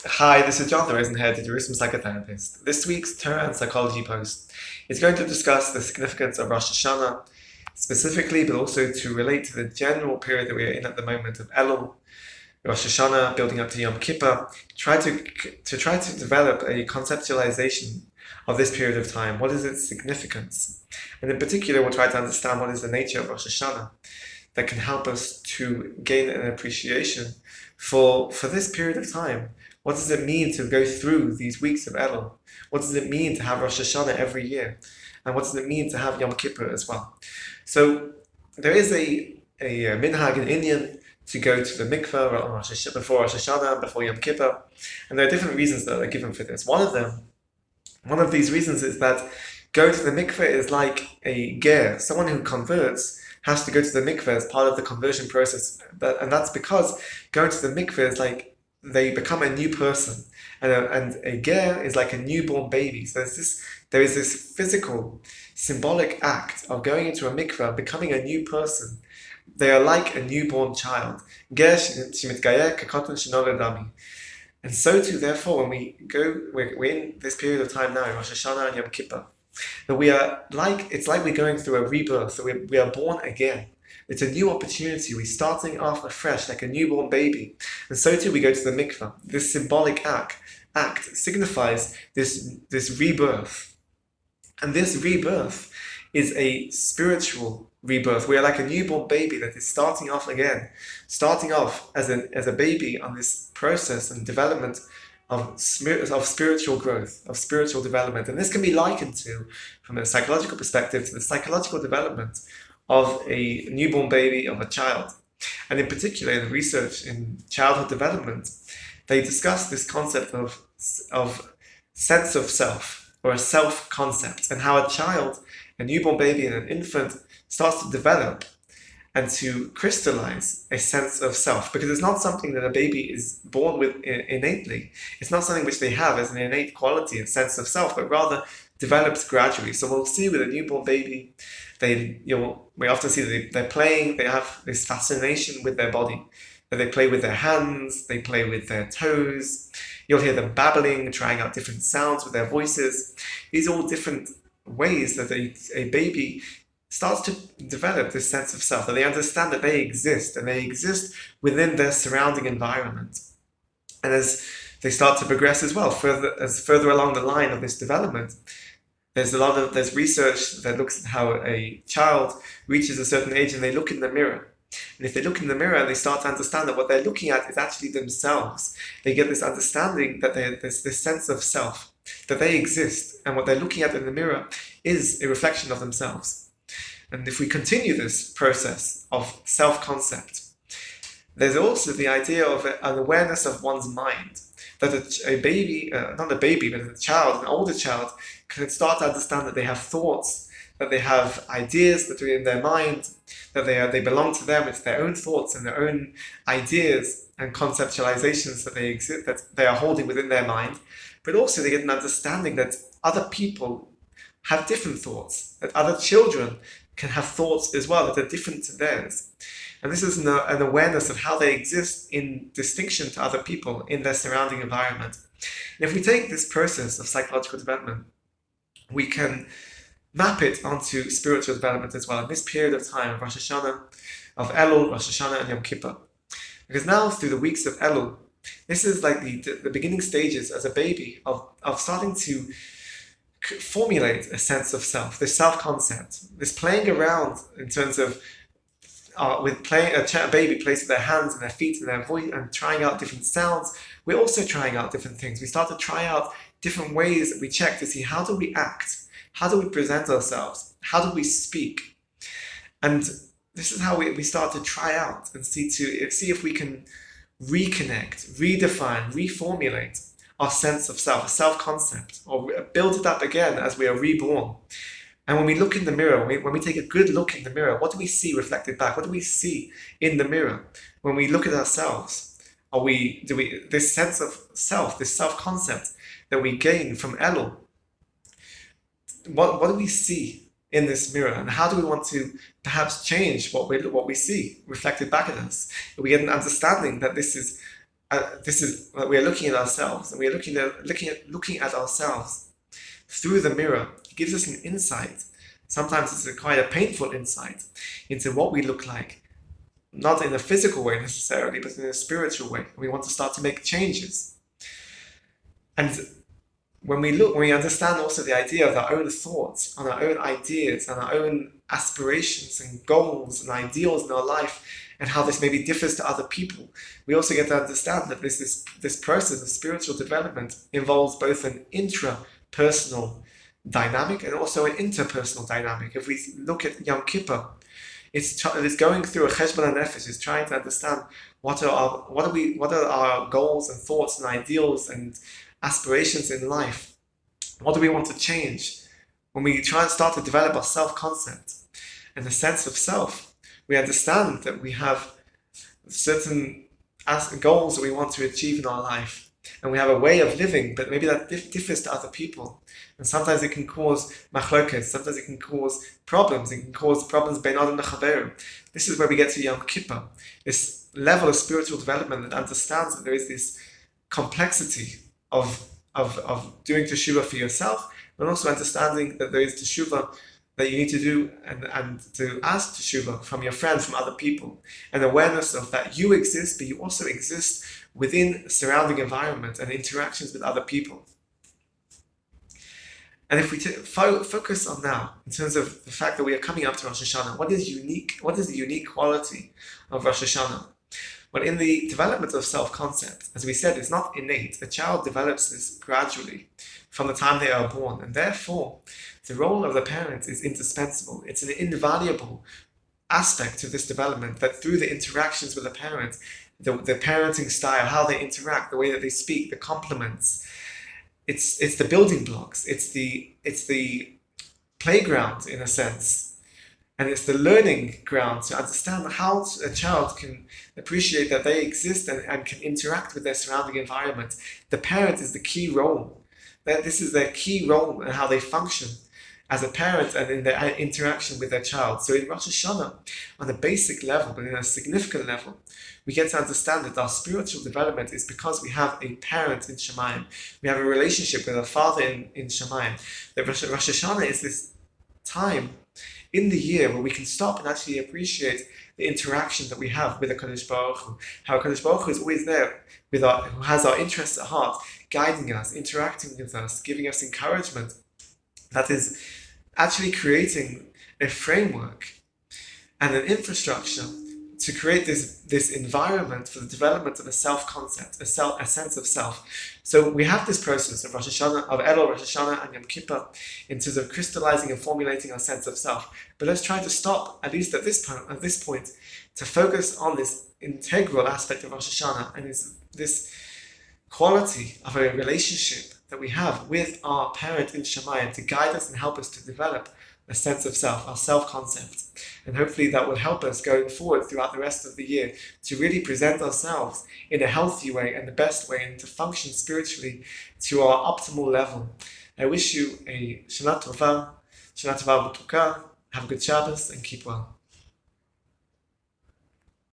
Hi, this is John, the Rosenhead, the Jerusalem psychotherapist. This week's Torah and Psychology post is going to discuss the significance of Rosh Hashana specifically, but also to relate to the general period that we are in at the moment of Elul, Rosh Hashanah, building up to Yom Kippur, try to develop a conceptualization of this period of time. What is its significance? And in particular, we'll try to understand what is the nature of Rosh Hashanah that can help us to gain an appreciation for this period of time. What does it mean to go through these weeks of Elul? What does it mean to have Rosh Hashanah every year? And what does it mean to have Yom Kippur as well? So there is a minhag in Indian to go to the mikveh before Rosh Hashanah, before Yom Kippur. And there are different reasons that are given for this. One of these reasons is that going to the mikveh is like a ger. Someone who converts has to go to the mikveh as part of the conversion process. And that's because going to the mikveh is like they become a new person. And a ger is like a newborn baby. So there is this physical, symbolic act of going into a mikveh, becoming a new person. They are like a newborn child. Ger shemitgayer kekatan shenoled dami. And so too, therefore, when we're in this period of time now, in Rosh Hashanah and Yom Kippur, that it's like we're going through a rebirth, so we are born again. It's a new opportunity. We're starting off afresh, like a newborn baby. And so too, we go to the mikveh. This symbolic act signifies this rebirth. And this rebirth is a spiritual rebirth. We are like a newborn baby that is starting off again, starting off as a baby on this process and development of spiritual growth, of spiritual development. And this can be likened to, from a psychological perspective, to the psychological development of a newborn baby, of a child. And in particular, in the research in childhood development, they discuss this concept of sense of self, or a self-concept, and how a newborn baby and an infant starts to develop and to crystallize a sense of self, because it's not something that a baby is born with innately. It's not something which they have as an innate quality and sense of self, but rather develops gradually. So we'll see with a newborn baby, we often see that they're playing, they have this fascination with their body, that they play with their hands, they play with their toes. You'll hear them babbling, trying out different sounds with their voices. These are all different ways that a baby starts to develop this sense of self, that they understand that they exist, and they exist within their surrounding environment. And as they start to progress as well, further along the line of this development, there's research that looks at how a child reaches a certain age and they look in the mirror. And if they look in the mirror and they start to understand that what they're looking at is actually themselves, they get this understanding that there's this sense of self, that they exist, and what they're looking at in the mirror is a reflection of themselves. And if we continue this process of self-concept, there's also the idea of an awareness of one's mind. That a baby, not a baby, but a child, an older child, can start to understand that they have thoughts, that they have ideas that are in their mind, that they belong to them. It's their own thoughts and their own ideas and conceptualizations that they are holding within their mind. But also they get an understanding that other people have different thoughts, that other children can have thoughts as well that are different to theirs. And this is an awareness of how they exist in distinction to other people in their surrounding environment. And if we take this process of psychological development, we can map it onto spiritual development as well in this period of time of Rosh Hashanah, of Elul, Rosh Hashanah and Yom Kippur. Because now through the weeks of Elul, this is like the beginning stages as a baby of starting to formulate a sense of self, this self-concept, this playing around in terms of with playing a baby plays with their hands and their feet and their voice and trying out different sounds. We're also trying out different things. We start to try out different ways that we check to see how do we act, how do we present ourselves, how do we speak, and this is how we start to try out and see if we can reconnect, redefine, reformulate our sense of self, a self-concept, or build it up again as we are reborn. And when we look in the mirror, when we take a good look in the mirror, what do we see reflected back? What do we see in the mirror when we look at ourselves? This sense of self, this self-concept that we gain from Elul, what do we see in this mirror, and how do we want to perhaps change what we see reflected back at us? We get an understanding that this is we are looking at ourselves, and we are looking at ourselves through the mirror. It gives us an insight. Sometimes it's quite a painful insight into what we look like, not in a physical way necessarily, but in a spiritual way. We want to start to make changes. And when we understand also the idea of our own thoughts, and our own ideas, and our own aspirations and goals and ideals in our life, and how this maybe differs to other people, we also get to understand that this process of spiritual development involves both an intrapersonal dynamic and also an interpersonal dynamic. If we look at Yom Kippur, it's going through a cheshbon nefesh. It's trying to understand what are our goals and thoughts and ideals and aspirations in life. What do we want to change? When we try and start to develop our self-concept and the sense of self, we understand that we have certain goals that we want to achieve in our life, and we have a way of living, but maybe that differs to other people. And sometimes it can cause machlokes, sometimes it can cause problems, it can cause problems bein adam lechaveru. This is where we get to Yom Kippur, this level of spiritual development that understands that there is this complexity of doing teshuvah for yourself, but also understanding that there is teshuvah that you need to do and to ask teshuvah from your friends, from other people, and awareness of that you exist, but you also exist within surrounding environment and interactions with other people. And if we focus on now, in terms of the fact that we are coming up to Rosh Hashana, what is the unique quality of Rosh Hashana? Well, in the development of self-concept, as we said, it's not innate. A child develops this gradually from the time they are born, and therefore the role of the parent is indispensable. It's an invaluable aspect of this development, that through the interactions with the parent, the parenting style, how they interact, the way that they speak, the compliments, it's the building blocks, it's the playground in a sense. And it's the learning ground to understand how a child can appreciate that they exist and can interact with their surrounding environment. The parent is the key role. This is their key role in how they function as a parent and in their interaction with their child. So in Rosh Hashana, on a basic level, but in a significant level, we get to understand that our spiritual development is because we have a parent in Shemayim. We have a relationship with a father in Shemayim. That Rosh Hashana is this time in the year where we can stop and actually appreciate the interaction that we have with the Kadosh Baruch Hu. How Kadosh Baruch Hu is always there, who has our interests at heart, guiding us, interacting with us, giving us encouragement. That is actually creating a framework and an infrastructure to create this environment for the development of a self-concept, a sense of self. So we have this process of Rosh Hashana, of Elul, Rosh Hashana, and Yom Kippur, in terms of crystallizing and formulating our sense of self. But let's try to stop, at least at this point, to focus on this integral aspect of Rosh Hashana and this quality of a relationship that we have with our parent in Shemayim to guide us and help us to develop a sense of self, our self-concept. And hopefully that will help us going forward throughout the rest of the year to really present ourselves in a healthy way and the best way, and to function spiritually to our optimal level. I wish you a Shana Tova, Shana Tova B'Tuka. Have a good Shabbos and keep well.